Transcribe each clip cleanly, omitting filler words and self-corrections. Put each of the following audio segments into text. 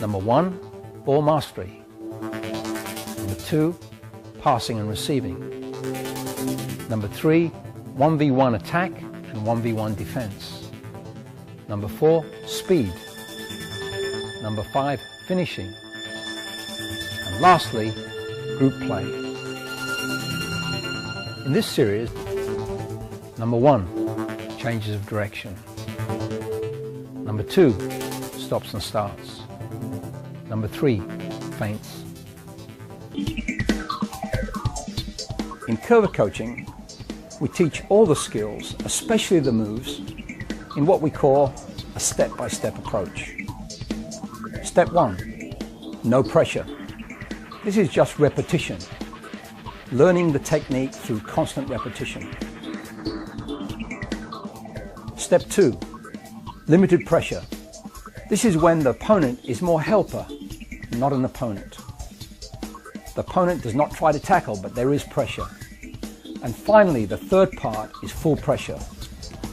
Number 1, ball mastery. Number 2, passing and receiving. Number 3, 1v1 attack and 1v1 defense. Number 4, speed. Number 5, finishing. And lastly, group play. In this series, number 1, changes of direction. Number 2, stops and starts. Number 3, feints. In Coerver coaching, we teach all the skills, especially the moves, in what we call a step-by-step approach. Step 1, no pressure. This is just repetition, learning the technique through constant repetition. Step 2, limited pressure. This is when the opponent is more helper, not an opponent. The opponent does not try to tackle, but there is pressure. And finally, the third part is full pressure,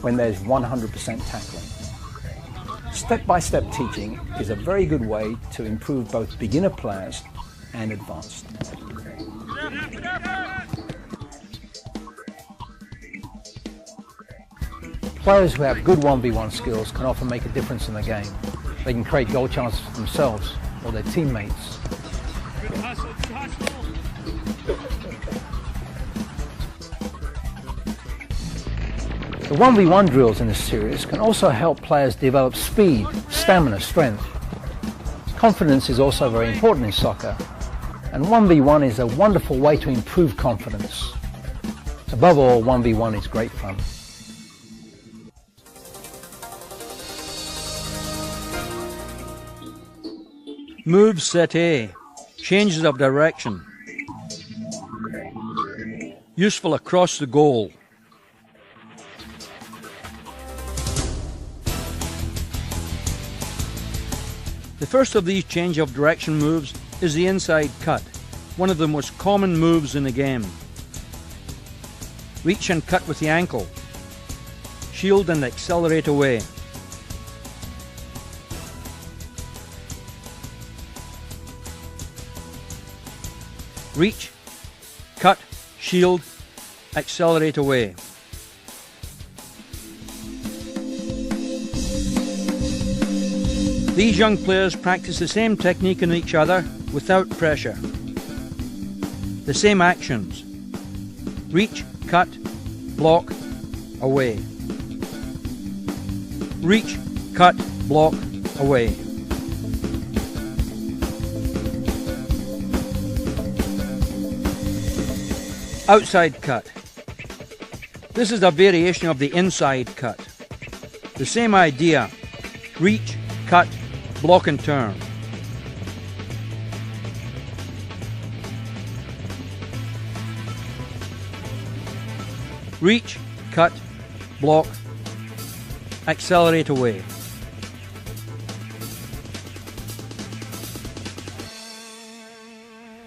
when there's 100% tackling. Step-by-step teaching is a very good way to improve both beginner players and advanced. Players who have good 1v1 skills can often make a difference in the game. They can create goal chances for themselves or their teammates. The 1v1 drills in this series can also help players develop speed, stamina, strength. Confidence is also very important in soccer, and 1v1 is a wonderful way to improve confidence. Above all, 1v1 is great fun. Move set A, changes of direction. Useful across the goal. The first of these change of direction moves is the inside cut, one of the most common moves in the game. Reach and cut with the ankle. Shield and accelerate away. Reach, cut, shield, accelerate away. These young players practice the same technique on each other without pressure. The same actions. Reach, cut, block, away. Reach, cut, block, away. Outside cut. This is a variation of the inside cut. The same idea. Reach, cut, block and turn. Reach, cut, block, accelerate away.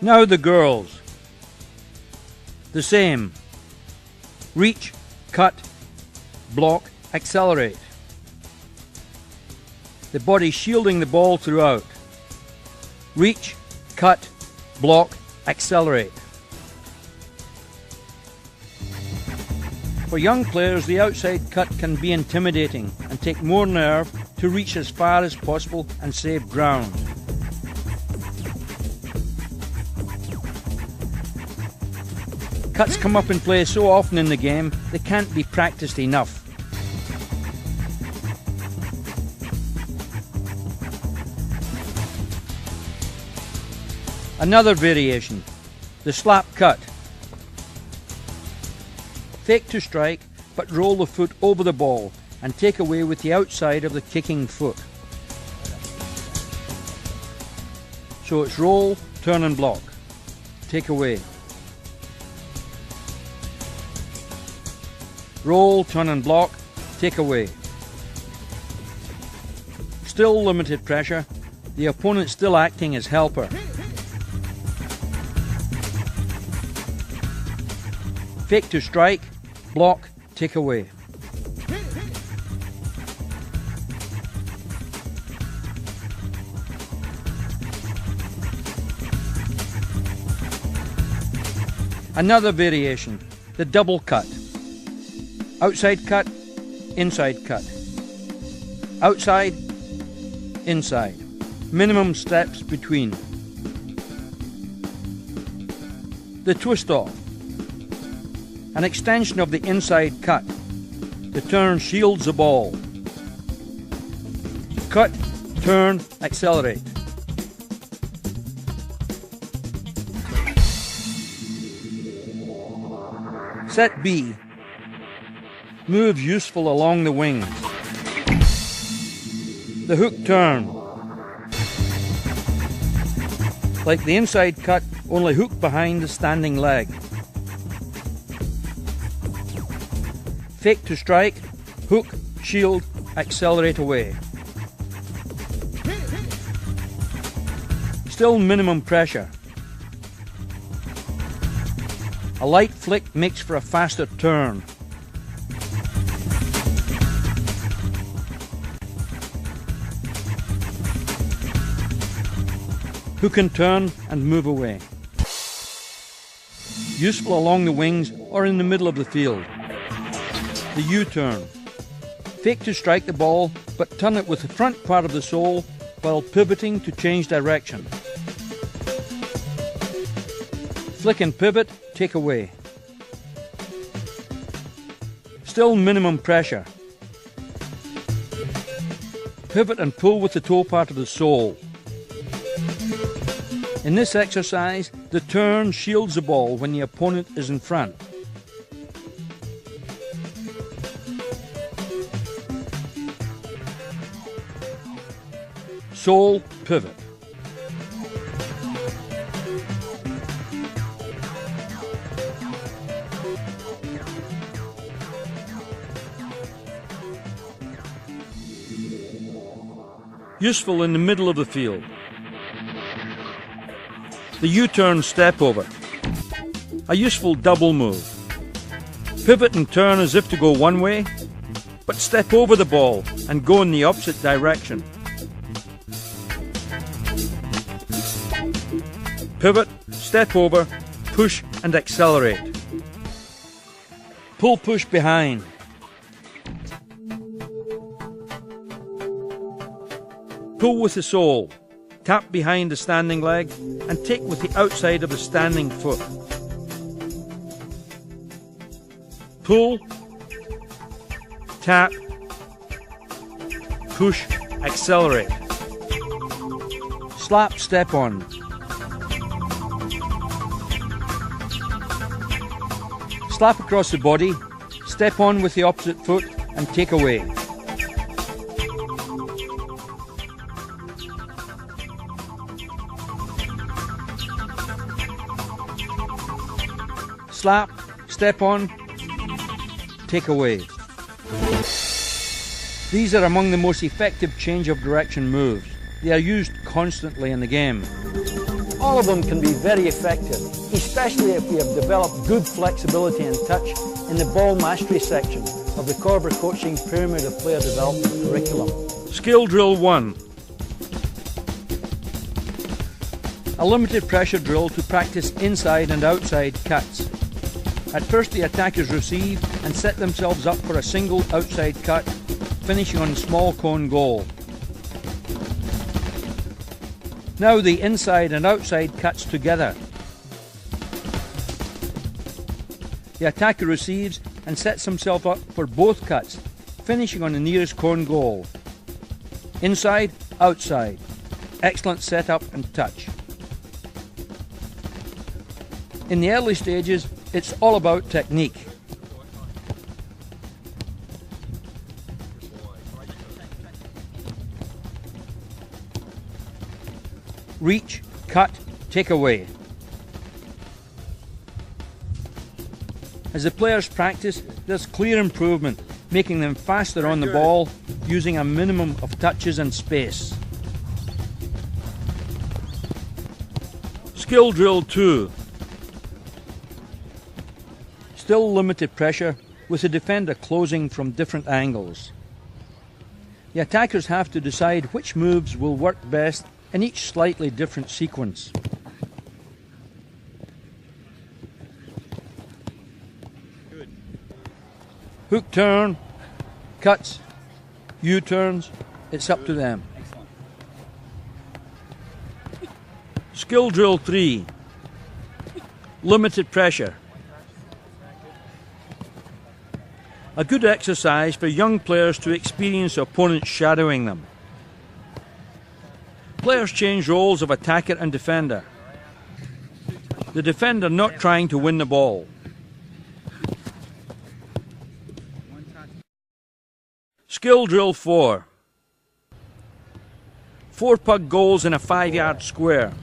Now the girls. The same. Reach, cut, block, accelerate. The body shielding the ball throughout. Reach, cut, block, accelerate. For young players, the outside cut can be intimidating and take more nerve to reach as far as possible and save ground. Cuts come up in play so often in the game, they can't be practiced enough. Another variation, the slap cut. Fake to strike, but roll the foot over the ball and take away with the outside of the kicking foot. So it's roll, turn and block. Take away. Roll, turn and block, take away. Still limited pressure, the opponent still acting as helper. Fake to strike, block, take away. Another variation, the double cut. Outside cut, inside cut. Outside, inside. Minimum steps between. The twist off. An extension of the inside cut. The turn shields the ball. Cut, turn, accelerate. Set B. Move useful along the wings. The hook turn. Like the inside cut, only hook behind the standing leg. Fake to strike, hook, shield, accelerate away. Still minimum pressure. A light flick makes for a faster turn. Hook and turn and move away. Useful along the wings or in the middle of the field. The U-turn. Fake to strike the ball, but turn it with the front part of the sole while pivoting to change direction. Flick and pivot, take away. Still minimum pressure. Pivot and pull with the toe part of the sole. In this exercise, the turn shields the ball when the opponent is in front. Sole, pivot. Useful in the middle of the field. The U-turn step over. A useful double move. Pivot and turn as if to go one way, but step over the ball and go in the opposite direction. Pivot, step over, push and accelerate. Pull push behind. Pull with the sole, tap behind the standing leg and take with the outside of the standing foot. Pull, tap, push, accelerate. Slap, step on. Slap across the body, step on with the opposite foot and take away. Slap, step on, take away. These are among the most effective change of direction moves. They are used constantly in the game. All of them can be very effective, especially if we have developed good flexibility and touch in the ball mastery section of the Coerver Coaching Pyramid of Player Development curriculum. Skill Drill 1. A limited pressure drill to practice inside and outside cuts. At first the attackers receive and set themselves up for a single outside cut, finishing on a small cone goal. Now the inside and outside cuts together. The attacker receives and sets himself up for both cuts, finishing on the nearest cone goal. Inside, outside. Excellent setup and touch. In the early stages, it's all about technique. Reach, cut, take away. As the players practice, there's clear improvement, making them faster on the ball, using a minimum of touches and space. Skill Drill 2. Still limited pressure, with the defender closing from different angles. The attackers have to decide which moves will work best in each slightly different sequence. Hook turn, cuts, U-turns, it's up to them. Skill drill 3. Limited pressure. A good exercise for young players to experience opponents shadowing them. Players change roles of attacker and defender. The defender not trying to win the ball. Skill drill 4. 4 puck goals in a 5-yard square.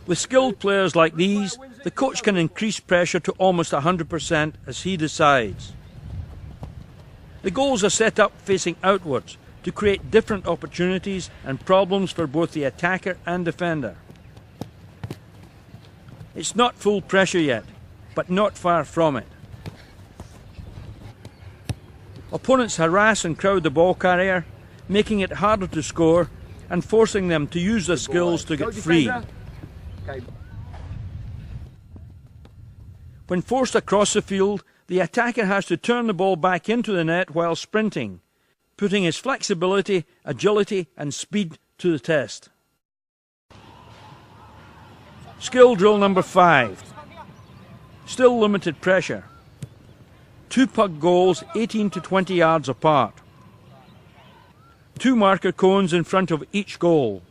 With skilled players like these, the coach can increase pressure to almost 100% as he decides. The goals are set up facing outwards to create different opportunities and problems for both the attacker and defender. It's not full pressure yet, but not far from it. Opponents harass and crowd the ball carrier, making it harder to score and forcing them to use their skills to get free. When forced across the field, the attacker has to turn the ball back into the net while sprinting, putting his flexibility, agility and speed to the test. Skill drill number 5. Still limited pressure. 2 puck goals 18 to 20 yards apart. 2 marker cones in front of each goal.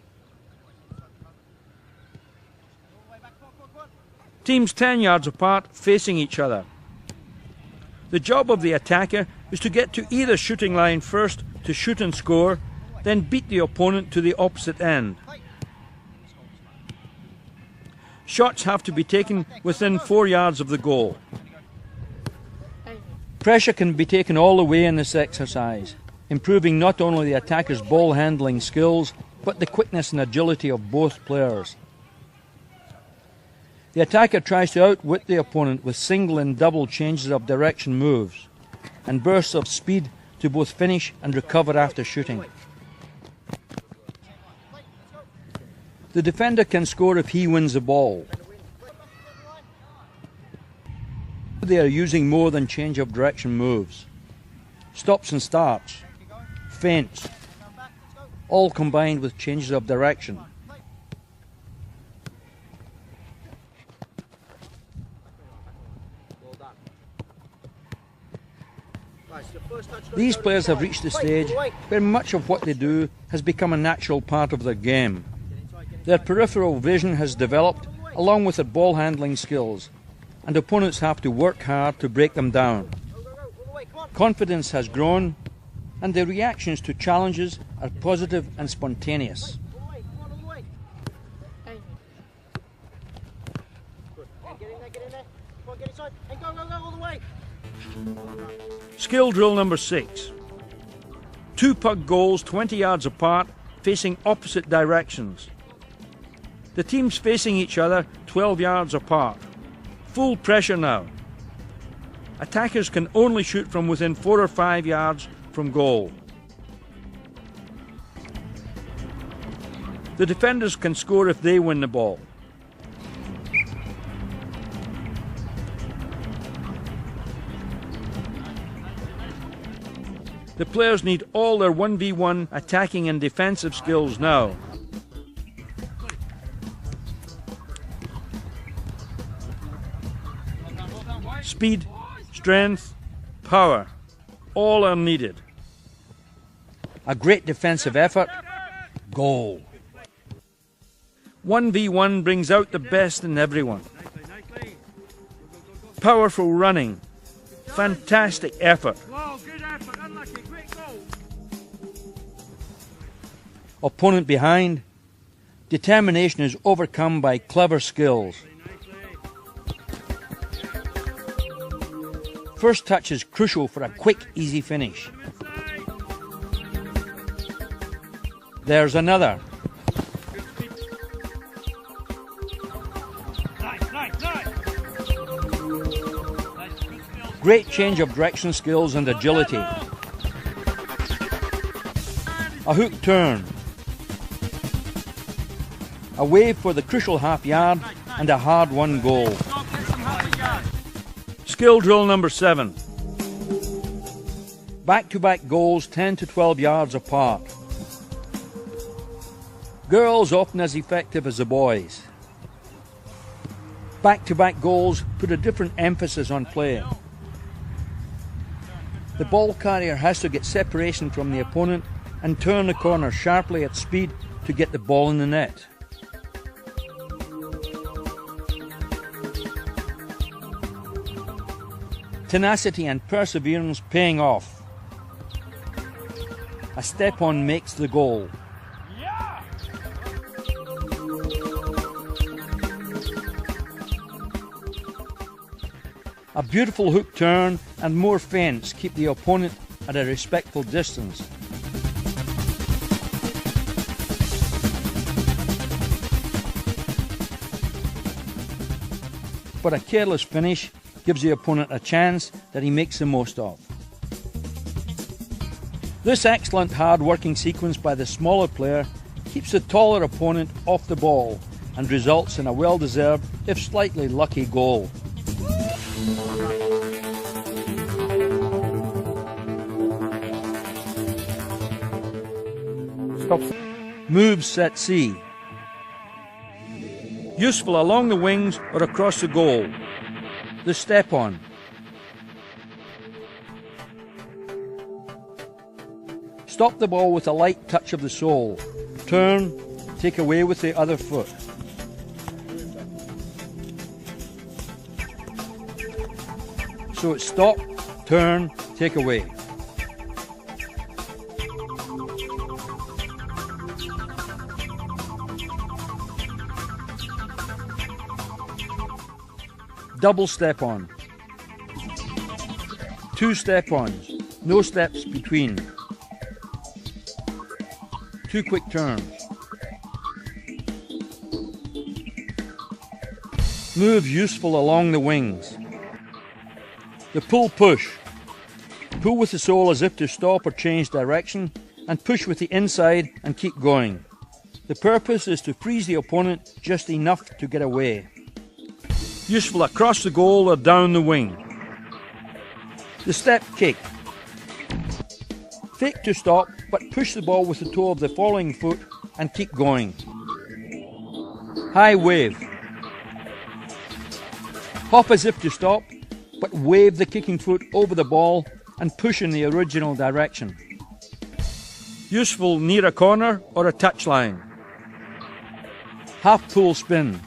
Teams 10 yards apart facing each other. The job of the attacker is to get to either shooting line first to shoot and score, then beat the opponent to the opposite end. Shots have to be taken within 4 yards of the goal. Pressure can be taken all the way in this exercise, improving not only the attacker's ball handling skills, but the quickness and agility of both players. The attacker tries to outwit the opponent with single and double changes of direction moves and bursts of speed to both finish and recover after shooting. The defender can score if he wins the ball. They are using more than change of direction moves. Stops and starts, feints, all combined with changes of direction. These players have reached the stage where much of what they do has become a natural part of their game. Their peripheral vision has developed along with their ball handling skills, and opponents have to work hard to break them down. Confidence has grown, and their reactions to challenges are positive and spontaneous. Skill drill number 6. 2 puck goals 20 yards apart, facing opposite directions. The teams facing each other 12 yards apart. Full pressure now. Attackers can only shoot from within 4 or 5 yards from goal. The defenders can score if they win the ball. The players need all their 1v1 attacking and defensive skills now. Speed, strength, power, all are needed. A great defensive effort, goal. 1v1 brings out the best in everyone. Powerful running, fantastic effort. Opponent behind, determination is overcome by clever skills. First touch is crucial for a quick, easy finish. There's another. Great change of direction skills and agility. A hook turn. A wave for the crucial half yard and a hard-won goal. Skill drill number 7. Back-to-back goals 10 to 12 yards apart. Girls often as effective as the boys. Back-to-back goals put a different emphasis on play. The ball carrier has to get separation from the opponent and turn the corner sharply at speed to get the ball in the net. Tenacity and perseverance paying off. A step on makes the goal. A beautiful hook turn and more feints keep the opponent at a respectful distance. But a careless finish gives the opponent a chance that he makes the most of. This excellent hard-working sequence by the smaller player keeps the taller opponent off the ball and results in a well-deserved, if slightly lucky, goal. Stop. Move set C. Useful along the wings or across the goal. The step on. Stop the ball with a light touch of the sole. Turn, take away with the other foot. So it's stop, turn, take away. Double step on. 2 step-ons, no steps between. 2 quick turns. Move useful along the wings. The pull push. Pull with the sole as if to stop or change direction, and push with the inside and keep going. The purpose is to freeze the opponent just enough to get away. Useful across the goal or down the wing. The step kick. Fake to stop, but push the ball with the toe of the following foot and keep going. High wave. Hop as if to stop, but wave the kicking foot over the ball and push in the original direction. Useful near a corner or a touchline. Half pull spin.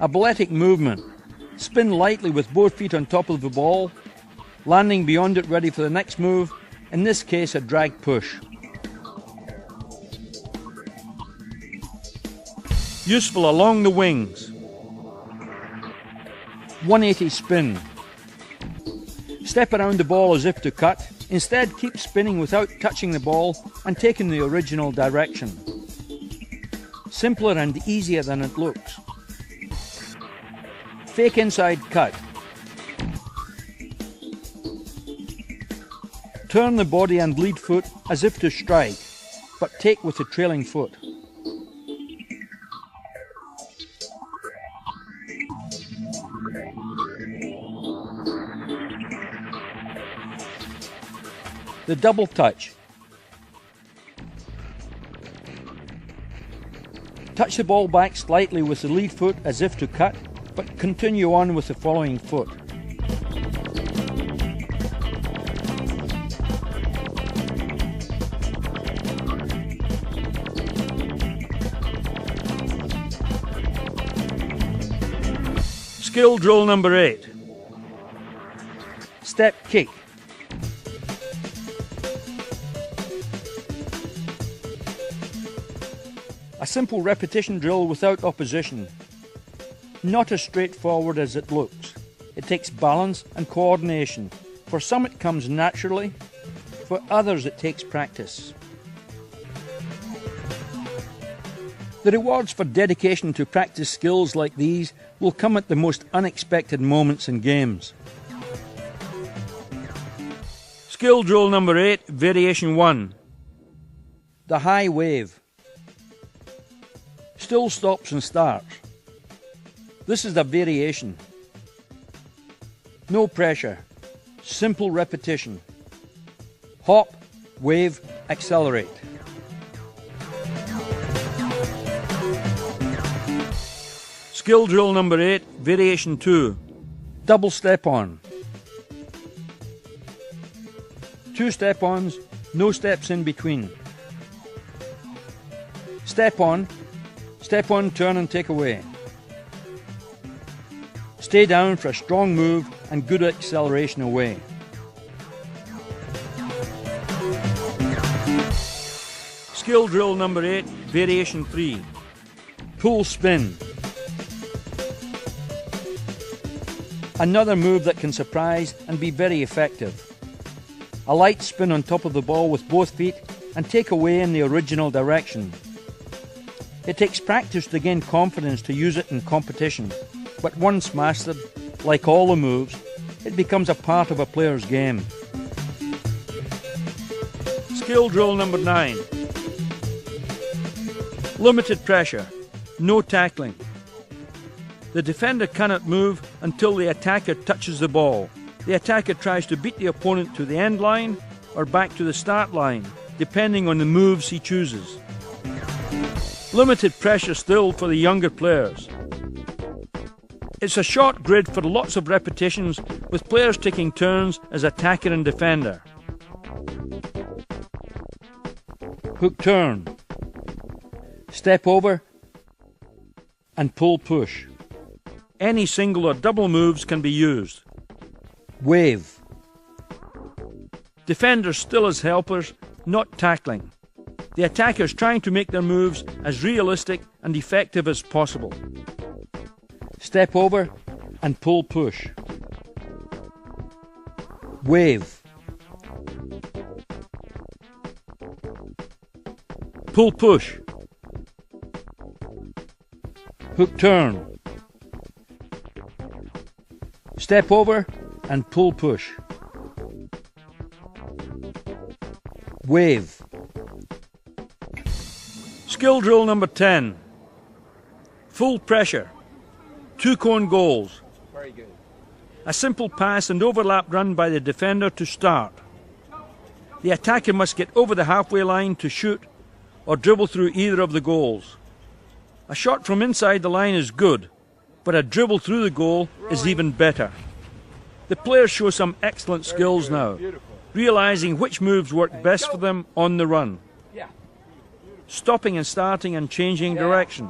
Athletic movement. Spin lightly with both feet on top of the ball, landing beyond it ready for the next move, in this case a drag push. Useful along the wings. 180 spin. Step around the ball as if to cut, instead keep spinning without touching the ball and taking the original direction. Simpler and easier than it looks. Fake inside cut. Turn the body and lead foot as if to strike, but take with the trailing foot. The double touch. Touch the ball back slightly with the lead foot as if to cut, but continue on with the following foot. Skill drill number 8. Step kick. A simple repetition drill without opposition. Not as straightforward as it looks. It takes balance and coordination. For some it comes naturally, for others it takes practice. The rewards for dedication to practice skills like these will come at the most unexpected moments in games. Skill drill number 8, variation 1. The high wave. Still stops and starts. This is the variation. No pressure. Simple repetition. Hop, wave, accelerate. Skill drill number 8, variation 2. Double step on. 2 step-ons, no steps in between. Step on, turn and take away. Stay down for a strong move and good acceleration away. Skill drill number 8, variation 3. Pull spin. Another move that can surprise and be very effective. A light spin on top of the ball with both feet and take away in the original direction. It takes practice to gain confidence to use it in competition, but once mastered, like all the moves, it becomes a part of a player's game. Skill drill number 9. Limited pressure, no tackling. The defender cannot move until the attacker touches the ball. The attacker tries to beat the opponent to the end line or back to the start line, depending on the moves he chooses. Limited pressure still for the younger players. It's a short grid for lots of repetitions with players taking turns as attacker and defender. Hook turn. Step over and pull push. Any single or double moves can be used. Wave. Defenders still as helpers, not tackling. The attackers trying to make their moves as realistic and effective as possible. Step over and pull push. Wave. Pull push. Hook turn. Step over and pull push. Wave. Skill drill number 10. Full pressure. 2 cone goals. Very good. A simple pass and overlap run by the defender to start. The attacker must get over the halfway line to shoot or dribble through either of the goals. A shot from inside the line is good, but a dribble through the goal is even better. The players show some excellent skills now, realizing which moves work best for them on the run. Stopping and starting and changing direction.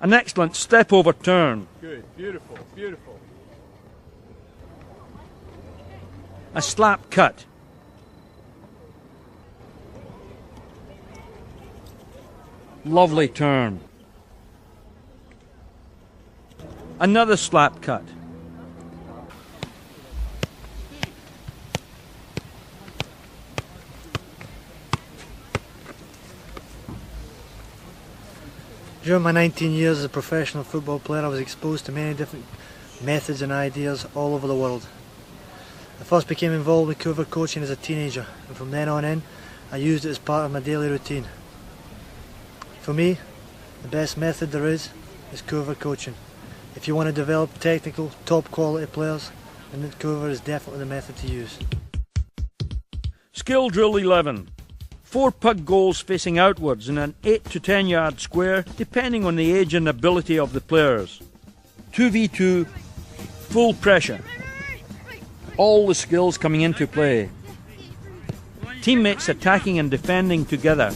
An excellent step over turn. Good, beautiful, beautiful. A slap cut. Lovely turn. Another slap cut. During my 19 years as a professional football player, I was exposed to many different methods and ideas all over the world. I first became involved with Coerver coaching as a teenager, and from then on in, I used it as part of my daily routine. For me, the best method there is Coerver coaching. If you want to develop technical, top quality players, then Coerver is definitely the method to use. Skill drill 11. 4 pug goals facing outwards in an 8 to 10 yard square, depending on the age and ability of the players. 2v2, full pressure. All the skills coming into play. Teammates attacking and defending together.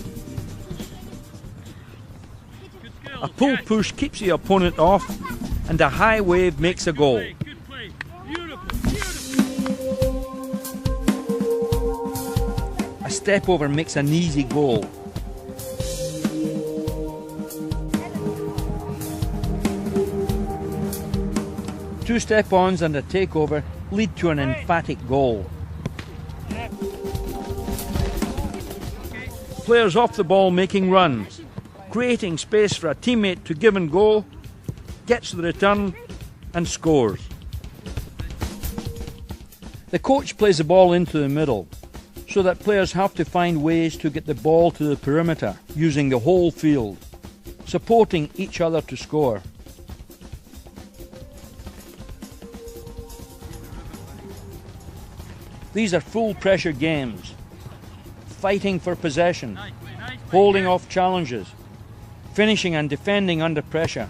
A pull push keeps the opponent off, and a high wave makes a goal. A step over makes an easy goal. Two step-ons and a takeover lead to an emphatic goal. Players off the ball making runs, creating space for a teammate to give and go, gets the return and scores. The coach plays the ball into the middle, so that players have to find ways to get the ball to the perimeter using the whole field, supporting each other to score. These are full pressure games, fighting for possession, holding off challenges, finishing and defending under pressure.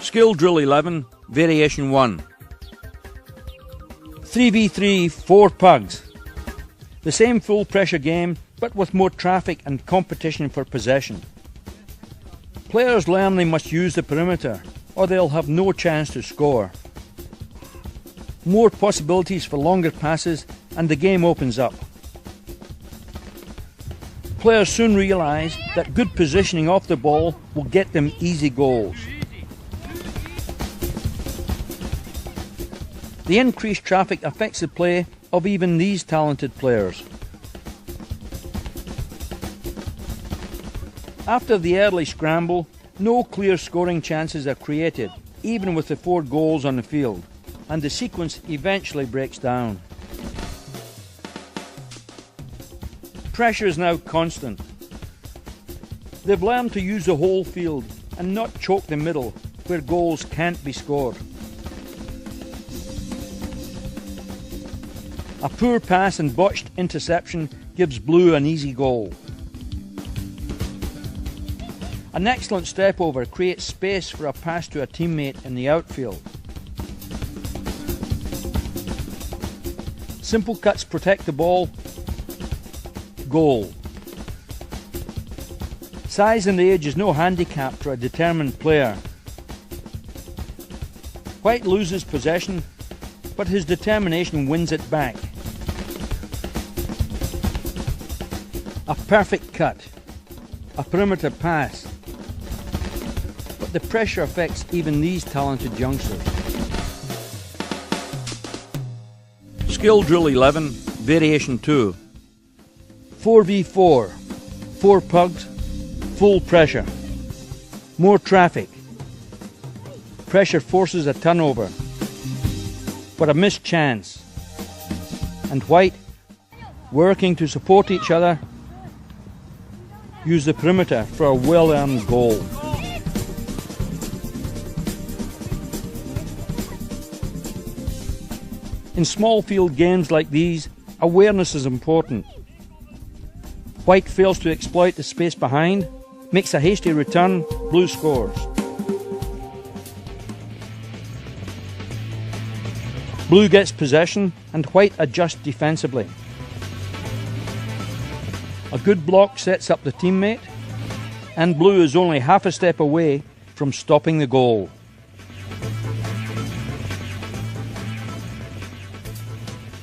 Skill Drill 11, Variation 1. 3v3 4 pugs. The same full pressure game, but with more traffic and competition for possession. Players learn they must use the perimeter, or they'll have no chance to score. More possibilities for longer passes, and the game opens up. Players soon realise that good positioning off the ball will get them easy goals. The increased traffic affects the play of even these talented players. After the early scramble, no clear scoring chances are created, even with the 4 goals on the field, and the sequence eventually breaks down. Pressure is now constant. They've learned to use the whole field and not choke the middle where goals can't be scored. A poor pass and botched interception gives Blue an easy goal. An excellent step over creates space for a pass to a teammate in the outfield. Simple cuts protect the ball. Goal. Size and age is no handicap for a determined player. White loses possession, but his determination wins it back. A perfect cut, a perimeter pass, but the pressure affects even these talented youngsters. Skill Drill 11, Variation 2. 4v4, 4 pugs, full pressure, more traffic. Pressure forces a turnover, but a missed chance. And White, working to support each other, use the perimeter for a well-earned goal. In small field games like these, awareness is important. White fails to exploit the space behind, makes a hasty return, Blue scores. Blue gets possession and White adjusts defensively. A good block sets up the teammate, and Blue is only half a step away from stopping the goal.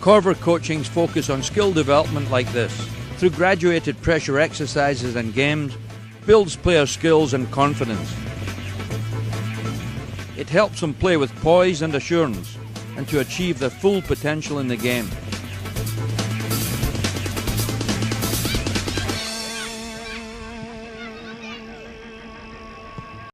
Coerver coachings focus on skill development like this. Through graduated pressure exercises and games, builds player skills and confidence. It helps them play with poise and assurance and to achieve their full potential in the game.